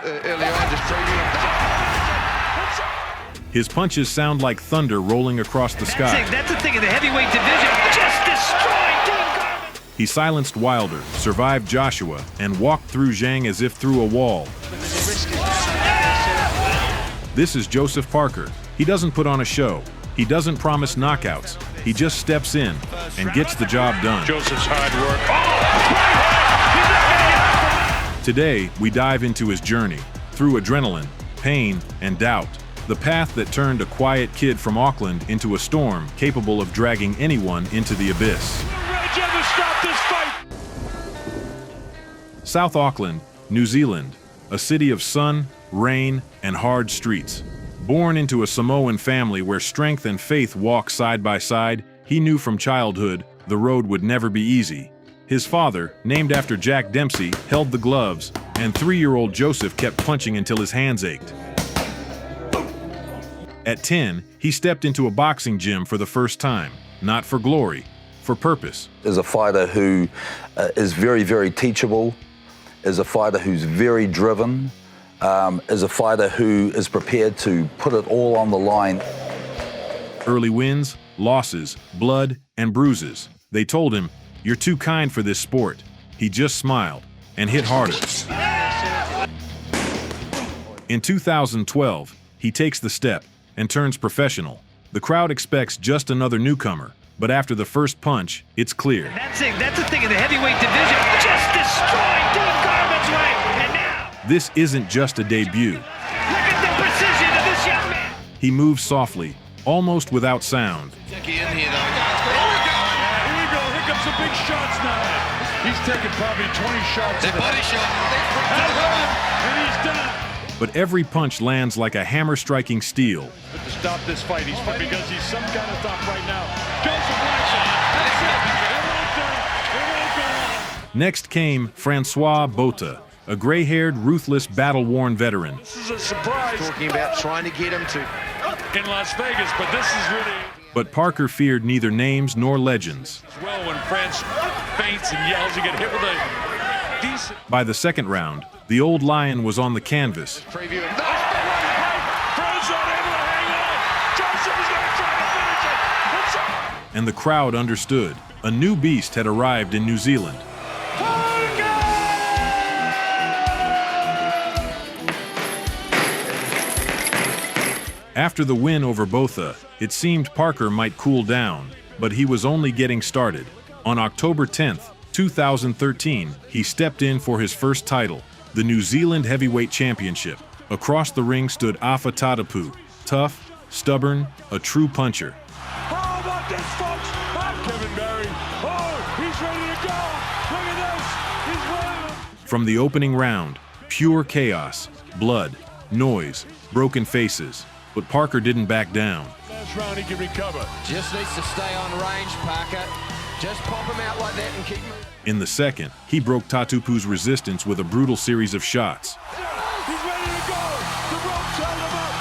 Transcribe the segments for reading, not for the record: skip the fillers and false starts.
early on, just previewing. His punches sound like thunder rolling across the sky. That's the thing in the heavyweight division. Just destroyed Dean Garvin. He silenced Wilder, survived Joshua, and walked through Zhang as if through a wall. This is Joseph Parker. He doesn't put on a show. He doesn't promise knockouts. He just steps in and gets the job done. Joseph's hard work. Today, we dive into his journey, through adrenaline, pain, and doubt. The path that turned a quiet kid from Auckland into a storm capable of dragging anyone into the abyss. Will Reg ever stop this fight? South Auckland, New Zealand, a city of sun, rain, and hard streets. Born into a Samoan family where strength and faith walk side by side, he knew from childhood the road would never be easy. His father, named after Jack Dempsey, held the gloves, and 3-year-old Joseph kept punching until his hands ached. At 10, he stepped into a boxing gym for the first time, not for glory, for purpose. Is a fighter who is very, very teachable, is a fighter who's very driven, is a fighter who is prepared to put it all on the line. Early wins, losses, blood, and bruises. They told him, "You're too kind for this sport." He just smiled and hit harder. In 2012, he takes the step and turns professional. The crowd expects just another newcomer, but after the first punch, it's clear. That's the thing in the heavyweight division. Just destroyed Dean Garvin's way. And now, This isn't just a debut. look at the precision of this young man. He moves softly, almost without sound. Jackie in here, though. Here we go. Here comes the big shots now. He's taking probably 20 shots. That body shot. And he's done. But every punch lands like a hammer striking steel. But to stop this fight, he's fighting because he's some kind of thought right now. Joseph Wilson. That's it. It won't go on. Next came Francois Botha, a gray-haired, ruthless, battle-worn veteran. This is a surprise Talking about trying to get him to. in Las Vegas, but this is really But Parker feared neither names nor legends. well when France faints and yells, you get hit with a decent. By the second round, the old lion was on the canvas, Previewing. France not able to hang on. Joseph is going to try to finish it. It's on. and the crowd understood. A new beast had arrived in New Zealand. After the win over Botha, it seemed Parker might cool down, but he was only getting started. On October 10th, 2013, he stepped in for his first title, the New Zealand Heavyweight Championship. Across the ring stood Afa Tatapu, tough, stubborn, a true puncher. How about this, folks? Kevin Barry. Oh, he's ready to go. Look at this. He's ready. From the opening round, pure chaos, blood, noise, broken faces. But Parker didn't back down. Last round, he can recover. Just needs to stay on range, Parker. Just pop him out like that and keep moving. In the second, he broke Tatupu's resistance with a brutal series of shots. He's ready to go. The ropes held him up.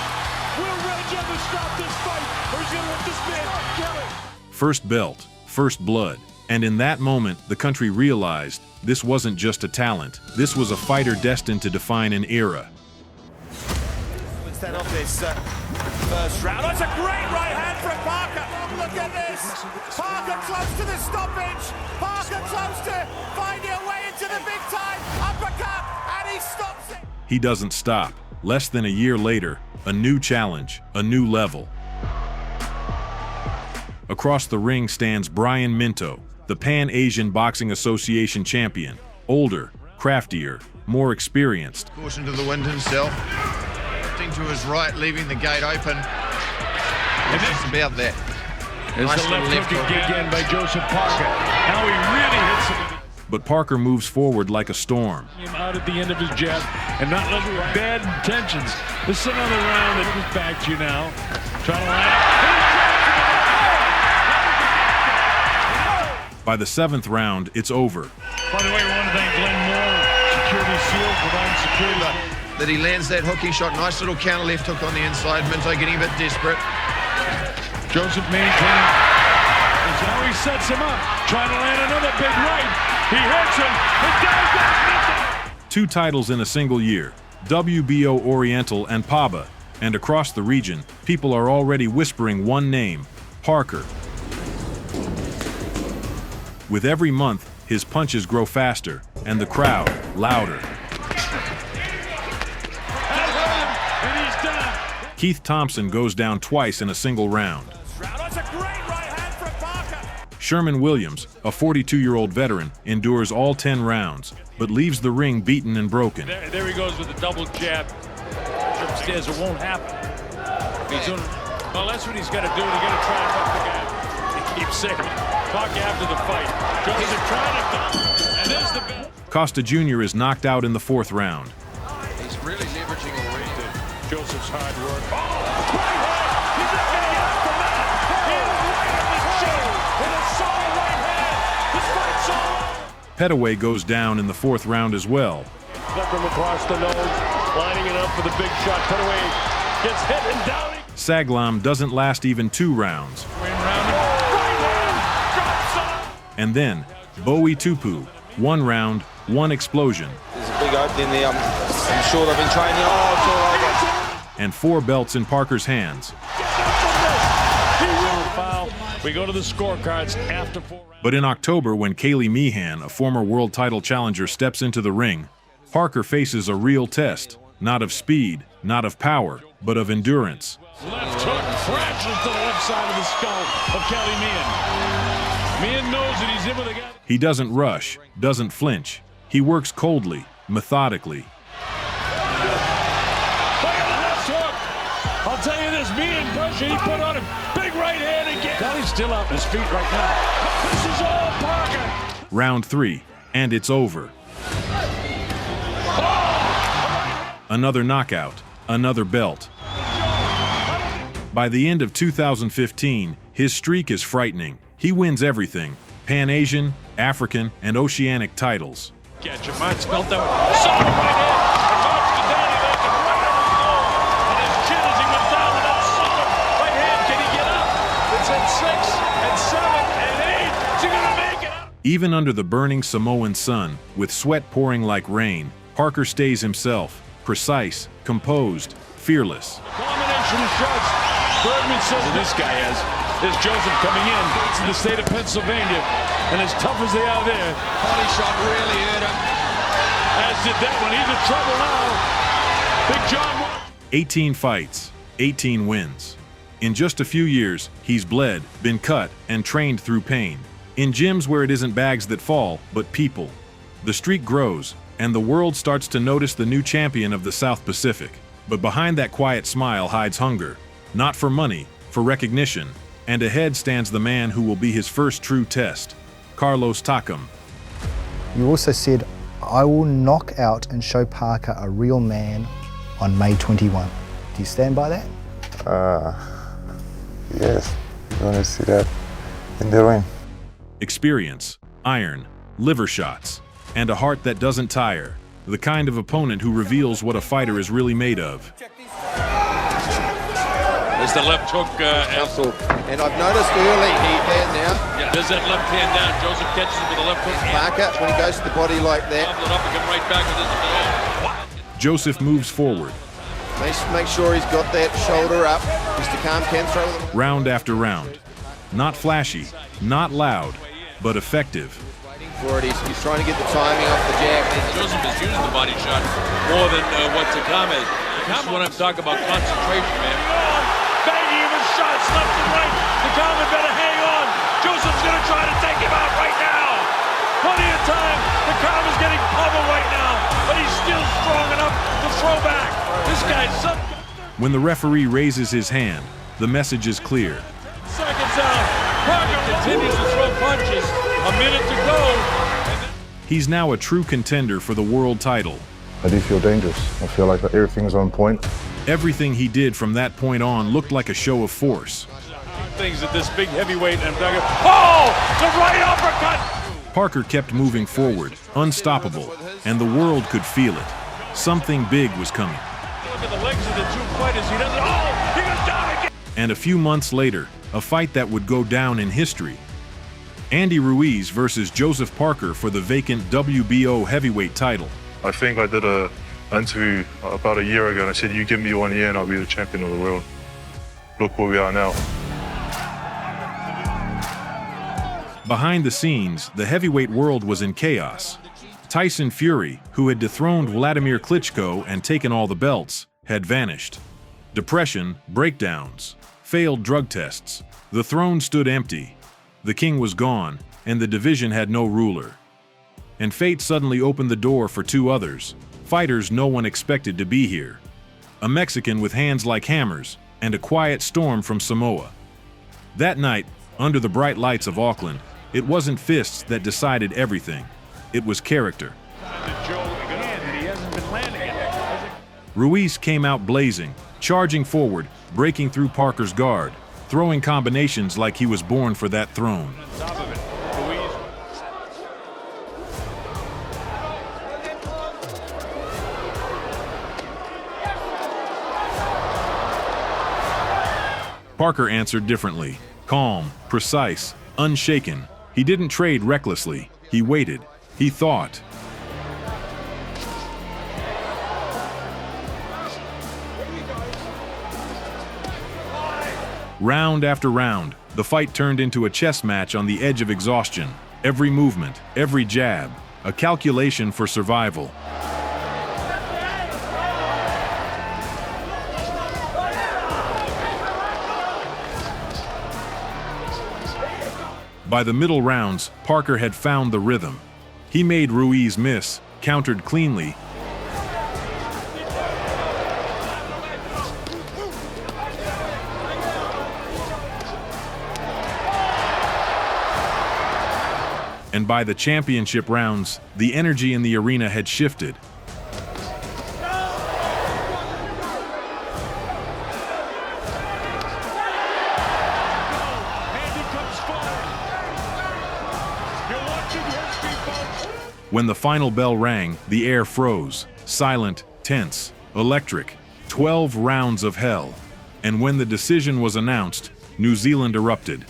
Will Reg ever stop this fight, or is he going to let this man kill it? First belt, first blood. And in that moment, the country realized this wasn't just a talent. This was a fighter destined to define an era. Instead of this first round. That's a great right hand from Parker. Look at this. Parker close to the stoppage. Parker close to finding a way into the big time. Uppercut, and he stops it. He doesn't stop. Less than a year later, a new challenge, a new level. Across the ring stands Brian Minto, the Pan-Asian Boxing Association champion. Older, craftier, more experienced. Caution to the wind himself. Drifting to his right, leaving the gate open. It's just about that. There's Nice the little left hook left hook. again by Joseph Parker. Now he really hits him. But Parker moves forward like a storm. Him out at the end of his jab and not let bad intentions. This is another round that goes back to you now. Trying to line up. By the seventh round, it's over. By the way, we want to thank Glenn Moore, Security Seal, providing security. That he lands that hooking shot. Nice little counter left hook on the inside. Minto getting a bit desperate. Joseph maintains. That's how he sets him up. Trying to land another big right. He hits him. It does that. 2 titles in a single year. WBO Oriental and PABA, and across the region, people are already whispering one name, Parker. With every month, his punches grow faster, and the crowd louder. Keith Thompson goes down twice in a single round. Sherman Williams, a 42-year-old veteran, endures all 10 rounds, but leaves the ring beaten and broken. There he goes with the double jab. Upstairs, it won't happen. Well, that's what he's got to do. He's got to try and knock the guy. He keeps saying, talk after the fight. Joseph trying to, and there's the bell. Costa Jr. is knocked out in the 4th round. He's really leveraging already. Joseph's hard work. Oh, right hand! He's not getting out from that! He is right on the chin with a solid right hand! This fight's all. Petaway goes down in the 4th round as well. Left him across the nose, lining it up for the big shot. Petaway gets hit and down. Saglam doesn't last even 2 rounds. And then, Bowie Tupu, 1 round, 1 explosion. There's a big opening there. I'm sure they've been training. Oh, it's all right. And 4 belts in Parker's hands. We go to the scorecards after 4 rounds. But in October, when Kaylee Meehan, a former world title challenger, steps into the ring, Parker faces a real test, not of speed, not of power, but of endurance. Left hook crashes to the left side of the skull of Kelly Meehan. Meehan knows that he's in with a guy. He doesn't rush, doesn't flinch. He works coldly, methodically. Look at the left hook. I'll tell you this, Meehan pressure he put on him. Big right hand again. Kelly's still out on his feet right now. This is all Parker. Round 3, and it's over. Another knockout, another belt. By the end of 2015, his streak is frightening. He wins everything: Pan-Asian, African, and Oceanic titles. Catch him, Mark's belt out. Solid right hand. And Mark's down, he makes it right on the goal. And his chin as he went down with that solid right hand. Can he get up? It's at 6 and 7 and 8. Is he gonna make it up? Even under the burning Samoan sun, with sweat pouring like rain, Parker stays himself, precise, composed, fearless. Combination of shots. Bergman says this guy has. There's Joseph coming in to the state of Pennsylvania, and as tough as they are there, Body shot really hurt him. as did that one. He's in trouble now. Big John won. 18 fights, 18 wins. In just a few years, he's bled, been cut, and trained through pain. In gyms where it isn't bags that fall, but people. The streak grows, and the world starts to notice the new champion of the South Pacific. But behind that quiet smile hides hunger. Not for money, for recognition. And ahead stands the man who will be his first true test, Carlos Takam. You also said, I will knock out and show Parker a real man on May 21. Do you stand by that? Yes, you want to see that in the ring. Experience, iron, liver shots, and a heart that doesn't tire. The kind of opponent who reveals what a fighter is really made of. There's the left hook. And I've noticed early there now, Yeah, there's that left hand down. Joseph catches him with the left hook. Parker, when he goes to the body like that, Gobble it up and come right back with this. Joseph moves forward, make sure he's got that shoulder up. Mr. Takam can throw them. round after round. Not flashy, not loud, but effective. Waiting for it. He's trying to get the timing off the jab. Joseph is using the body shot more than what Takam is. Takam, when I'm talking about concentration, man. Banging him with shots left and right. Takam had better hang on. Joseph's going to try to take him out right now. Plenty of time. Takam is getting pummeled right now, but he's still strong enough to throw back. This guy's something. When the referee raises his hand, the message is clear. Seconds out. Parker continues to throw punches. A minute to go. He's now a true contender for the world title. I do feel dangerous. I feel like everything's on point. Everything he did from that point on looked like a show of force. Things at this big heavyweight, and oh, the right uppercut. Parker kept moving forward, unstoppable, and the world could feel it. Something big was coming. Look at the legs of the two fighters. He doesn't. Oh, he goes down again. And a few months later, a fight that would go down in history. Andy Ruiz versus Joseph Parker for the vacant WBO heavyweight title. I think I did a interview about a year ago, and I said, you give me 1 year and I'll be the champion of the world. Look where we are now. Behind the scenes, the heavyweight world was in chaos. Tyson Fury, who had dethroned Vladimir Klitschko and taken all the belts, had vanished. Depression, breakdowns, failed drug tests. The throne stood empty. The king was gone, and the division had no ruler. And fate suddenly opened the door for two others, fighters no one expected to be here. A Mexican with hands like hammers, and a quiet storm from Samoa. That night, under the bright lights of Auckland, it wasn't fists that decided everything. It was character. Ruiz came out blazing, charging forward, breaking through Parker's guard, throwing combinations like he was born for that throne. Parker answered differently, calm, precise, unshaken. He didn't trade recklessly. He waited. He thought. Round after round, the fight turned into a chess match on the edge of exhaustion. Every movement, every jab, a calculation for survival. By the middle rounds, Parker had found the rhythm. He made Ruiz miss, countered cleanly, and by the championship rounds, the energy in the arena had shifted. When the final bell rang, the air froze, silent, tense, electric. 12 rounds of hell. And when the decision was announced, New Zealand erupted.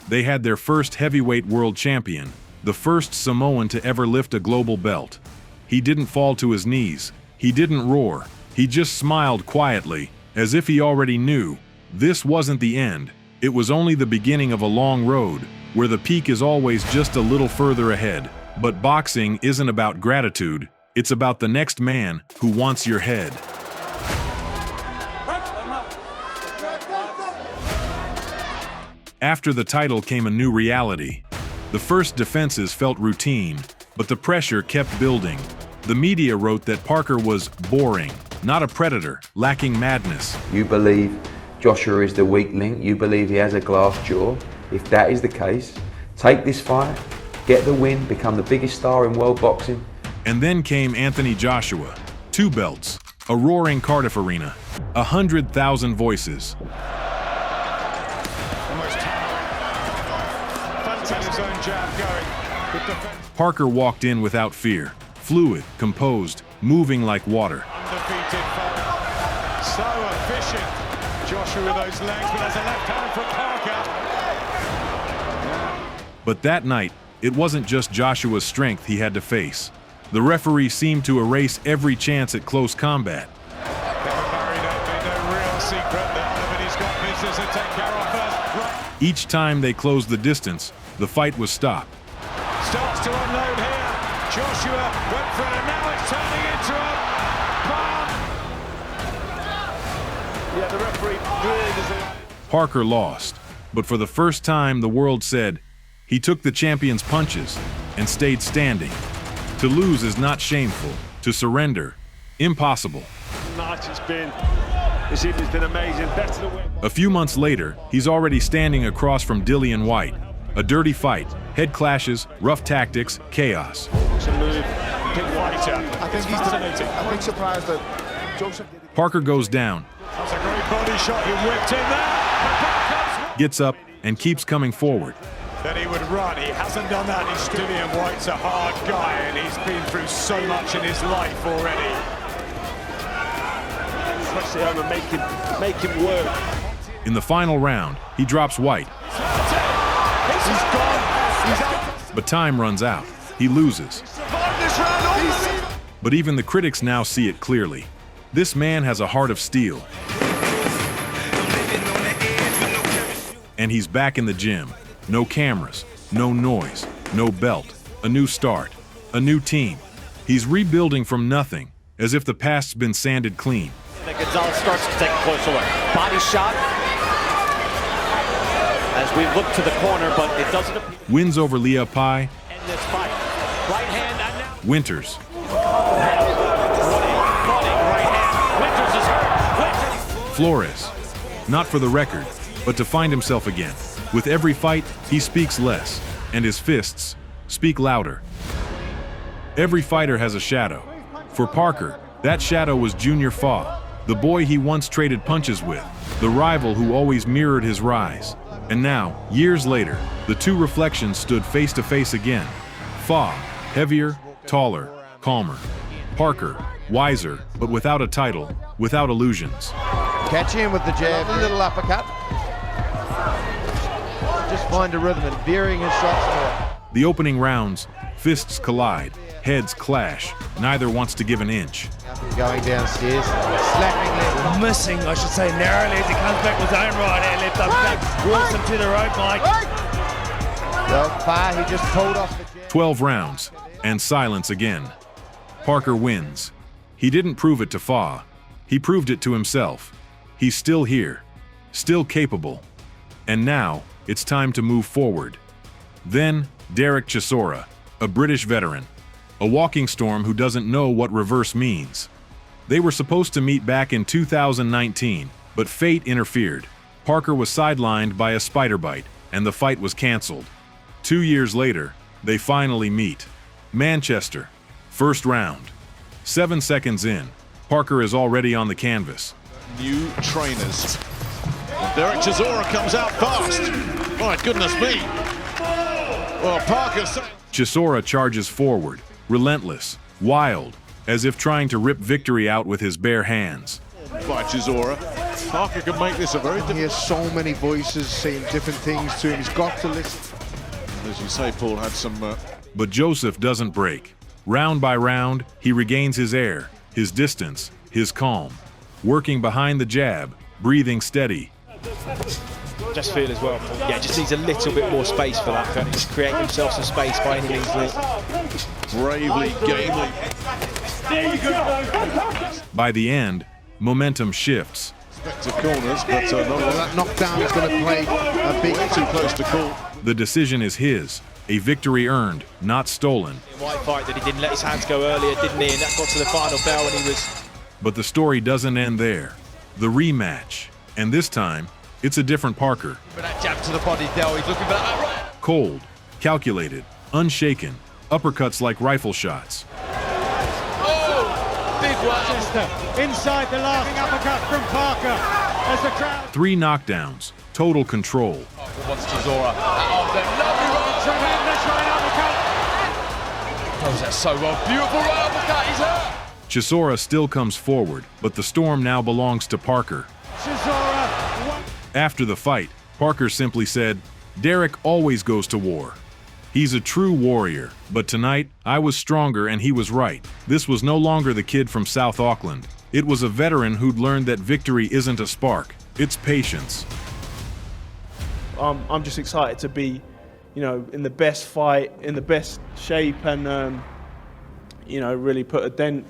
They had their first heavyweight world champion, the first Samoan to ever lift a global belt. He didn't fall to his knees. He didn't roar. He just smiled quietly, as if he already knew. This wasn't the end. It was only the beginning of a long road, where the peak is always just a little further ahead. But boxing isn't about gratitude. It's about the next man who wants your head. After the title came a new reality. The first defenses felt routine, but the pressure kept building. The media wrote that Parker was boring, not a predator, lacking madness. You believe Joshua is the weak link, you believe he has a glass jaw. If that is the case, take this fight, get the win, become the biggest star in world boxing. And then came Anthony Joshua. 2 belts, a roaring Cardiff arena, 100,000 voices. Parker walked in without fear, fluid, composed, moving like water. Undefeated fight. So efficient. Joshua with those legs, but there's a left hand for Parker. But that night, it wasn't just Joshua's strength he had to face. The referee seemed to erase every chance at close combat. Each time they closed the distance, the fight was stopped. Starts to unload here. Joshua went for it, and now it's turning into a bomb. Yeah, the referee really doesn't. Parker lost, but for the first time the world said, he took the champion's punches and stayed standing. To lose is not shameful. To surrender, impossible. Night it's been. This evening's been amazing. Better than win. A few months later, he's already standing across from Dillian White. A dirty fight, head clashes, rough tactics, chaos. To move, big fighter. I think he's fascinating. I'm a bit surprised that Joseph... Parker goes down. That's a great body shot. He whipped in there. Gets up and keeps coming forward. Then he would run. He hasn't done that. He's Dillian White's a hard guy, and he's been through so much in his life already. Press it home and make him work. In the final round, he drops White. He's gone. He's out. But time runs out. He loses. Survived this round. But even the critics now see it clearly. This man has a heart of steel. And he's back in the gym. No cameras, no noise, no belt, a new start, a new team. He's rebuilding from nothing, as if the past's been sanded clean. Gonzalez starts to take a closer look. Body shot as we look to the corner, but it doesn't appear. Wins over Leah Pai. End this fight. Right hand and now. Winters. Right hand. Winters is hurt. Winters. Flores. Not for the record, but to find himself again. With every fight, he speaks less, and his fists speak louder. Every fighter has a shadow. For Parker, that shadow was Junior Fa, the boy he once traded punches with, the rival who always mirrored his rise. And now, years later, the two reflections stood face to face again. Fa, heavier, taller, calmer. Parker, wiser, but without a title, without illusions. Catch him with the jab, a little uppercut. Just find a rhythm and varying his shots more. The opening rounds, fists collide, heads clash. Neither wants to give an inch. Going downstairs, slapping left. Missing, I should say, narrowly as he comes back with his own right hand left uppercut. Walks him to the rope, Mike. Well, Fa, he just pulled off the jab. 12 rounds, and silence again. Parker wins. He didn't prove it to Fa. He proved it to himself. He's still here, still capable. And now, it's time to move forward. Then, Derek Chisora, a British veteran, a walking storm who doesn't know what reverse means. They were supposed to meet back in 2019, but fate interfered. Parker was sidelined by a spider bite, and the fight was canceled. 2 years later, they finally meet. Manchester, first round. 7 seconds in, Parker is already on the canvas. New trainers. Derek Chisora comes out fast. My goodness me. Well, Parker... Chisora charges forward, relentless, wild, as if trying to rip victory out with his bare hands. By Chisora. Parker can make this a very different... He has so many voices saying different things to him. He's got to listen. As you say, Paul had some... But Joseph doesn't break. Round by round, he regains his air, his distance, his calm. Working behind the jab, breathing steady. Just feel as well. Yeah, just needs a little bit more space for that. Can just create himself some space by any means. Bravely, gamely. There you go. By the end, momentum shifts. Respective corners, but that knockdown is going to play a big... too close to call. The decision is his, a victory earned, not stolen. White fight that he didn't let his hands go earlier, didn't he? And that got to the final bell and he was... But the story doesn't end there. The rematch. And this time, it's a different Parker. But that jab to the body, Del, he's looking for that right. Cold, calculated, unshaken, uppercuts like rifle shots. Oh, big one. Inside the last uppercut from Parker as the crowd. 3 knockdowns, total control. Wants Chisora. Lovely right uppercut. Does that so well. Beautiful right uppercut. He's hurt. Chisora still comes forward, but the storm now belongs to Parker. After the fight, Parker simply said, "Derek always goes to war. He's a true warrior, but tonight, I was stronger and he was right." This was no longer the kid from South Auckland. It was a veteran who'd learned that victory isn't a spark, it's patience. I'm just excited to be, in the best fight, in the best shape, and, really put a dent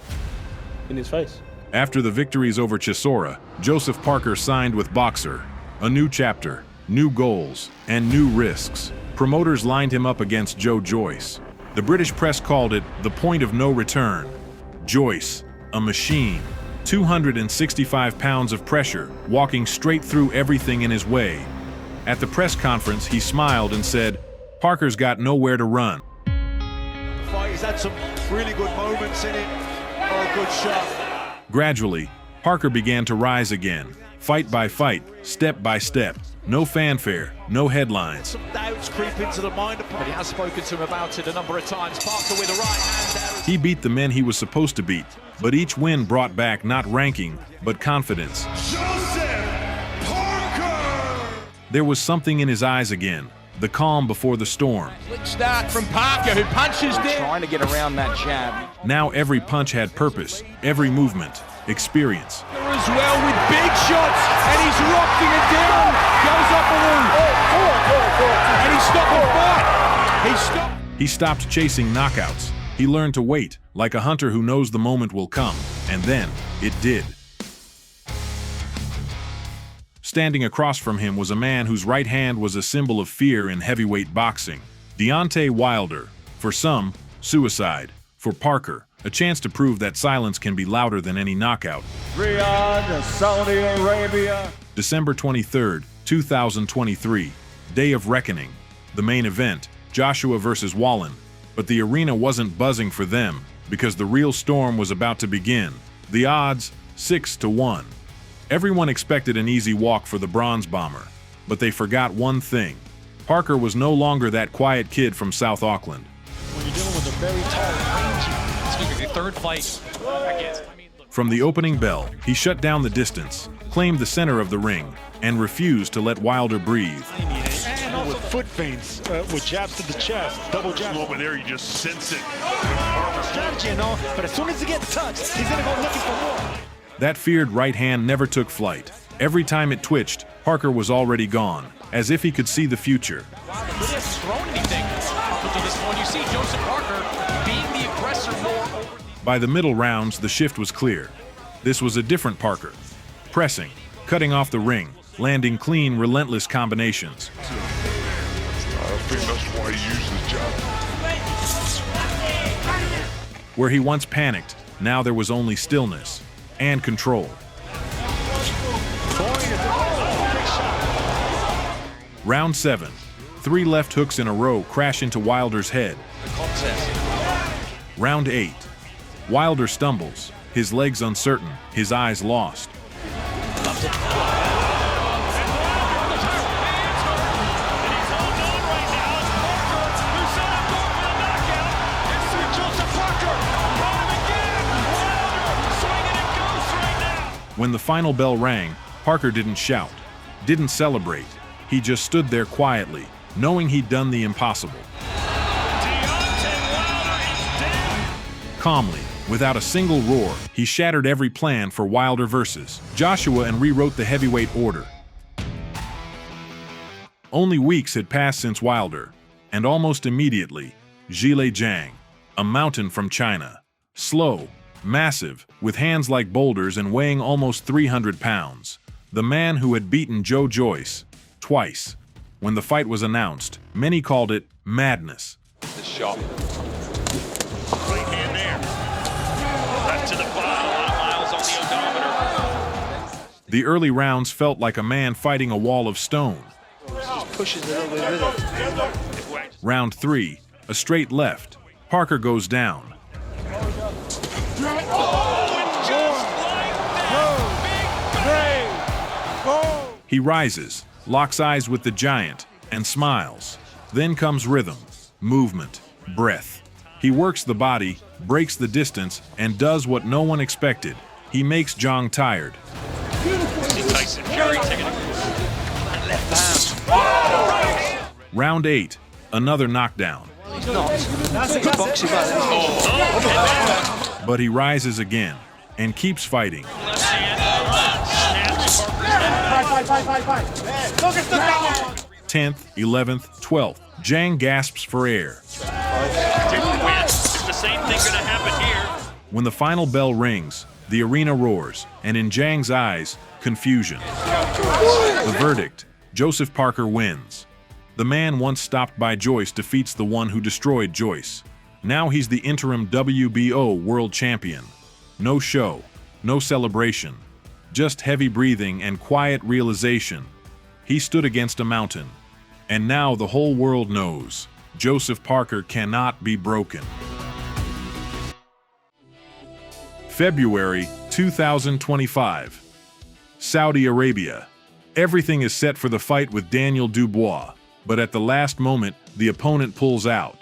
in his face. After the victories over Chisora, Joseph Parker signed with Boxer. A new chapter, new goals, and new risks. Promoters lined him up against Joe Joyce. The British press called it the point of no return. Joyce, a machine, 265 pounds of pressure, walking straight through everything in his way. At the press conference, he smiled and said, "Parker's got nowhere to run." The fight has had some really good moments in it. Oh, good shot. Gradually, Parker began to rise again, fight by fight, step by step. No fanfare, no headlines. Some doubts creep into the mind of Parker. But he has spoken to him about it a number of times. Parker with a right hand there. He beat the men he was supposed to beat, but each win brought back not ranking, but confidence. Joseph Parker! There was something in his eyes again, the calm before the storm. Slick start from Parker, who punches down. Trying to get around that jab. Now every punch had purpose, every movement, experience. As well with big shots, and he's rocking it down. Goes up a and he stopped the fight. He stopped chasing knockouts. He learned to wait, like a hunter who knows the moment will come. And then, it did. Standing across from him was a man whose right hand was a symbol of fear in heavyweight boxing. Deontay Wilder. For some, suicide. For Parker, a chance to prove that silence can be louder than any knockout. Riyadh, Saudi Arabia. December 23, 2023. Day of Reckoning. The main event, Joshua versus Wallen. But the arena wasn't buzzing for them, because the real storm was about to begin. The odds, 6-1. Everyone expected an easy walk for the Bronze Bomber, but they forgot one thing. Parker was no longer that quiet kid from South Auckland. When you're dealing with a very tall, rangy, the third fight. From the opening bell, he shut down the distance, claimed the center of the ring, and refused to let Wilder breathe. And with foot feints, with jabs to the chest, double jabs. Over there, you just sense it. Strategy and all, but as soon as he gets touched, he's gonna go looking for more. That feared right hand never took flight. Every time it twitched, Parker was already gone, as if he could see the future. Wilder really hasn't thrown anything up to this point. You see Joseph Parker being the aggressor more over. By the middle rounds, the shift was clear. This was a different Parker. Pressing, cutting off the ring, landing clean, relentless combinations. I think that's why he used his jab. Where he once panicked, now there was only stillness and control. Round 7. 3 left hooks in a row crash into Wilder's head. Round 8. Wilder stumbles, his legs uncertain, his eyes lost. When the final bell rang, Parker didn't shout, didn't celebrate. He just stood there quietly, knowing he'd done the impossible. Calmly, without a single roar, he shattered every plan for Wilder versus Joshua and rewrote the heavyweight order. Only weeks had passed since Wilder, and almost immediately, Zhilei Zhang, a mountain from China. Slow, massive, with hands like boulders and weighing almost 300 pounds. The man who had beaten Joe Joyce twice. When the fight was announced, many called it madness. The shot. Right hand there. Back to the bottom, a lot of miles on the odometer. The early rounds felt like a man fighting a wall of stone. Just pushes it over with it. Round 3, a straight left. Parker goes down. He rises, locks eyes with the giant, and smiles. Then comes rhythm, movement, breath. He works the body, breaks the distance, and does what no one expected. He makes Zhang tired. Tyson Fury taking it. Left hand. Round 8, another knockdown. He's not. That's a good boxing, But he rises again and keeps fighting. 10th, 11th, 12th. Zhang gasps for air. Didn't win. Is the same thing gonna happen here? When the final bell rings, the arena roars, and in Zhang's eyes, confusion. The verdict, Joseph Parker wins. The man once stopped by Joyce defeats the one who destroyed Joyce. Now he's the interim WBO World Champion. No show, no celebration, just heavy breathing and quiet realization. He stood against a mountain. And now the whole world knows, Joseph Parker cannot be broken. February 2025. Saudi Arabia. Everything is set for the fight with Daniel Dubois, but at the last moment, the opponent pulls out.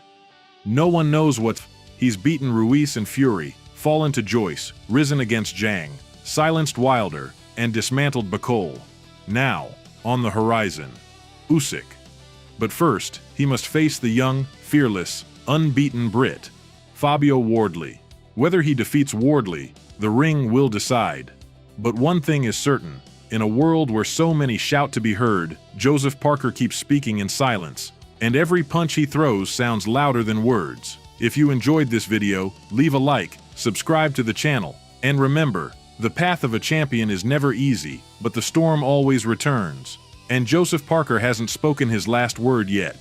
No one knows what. He's beaten Ruiz and Fury, fallen to Joyce, risen against Zhang, silenced Wilder, and dismantled Bacol. Now, on the horizon, Usyk. But first, he must face the young, fearless, unbeaten Brit, Fabio Wardley. Whether he defeats Wardley, the ring will decide. But one thing is certain, in a world where so many shout to be heard, Joseph Parker keeps speaking in silence, and every punch he throws sounds louder than words. If you enjoyed this video, leave a like, subscribe to the channel, and remember, the path of a champion is never easy, but the storm always returns. And Joseph Parker hasn't spoken his last word yet.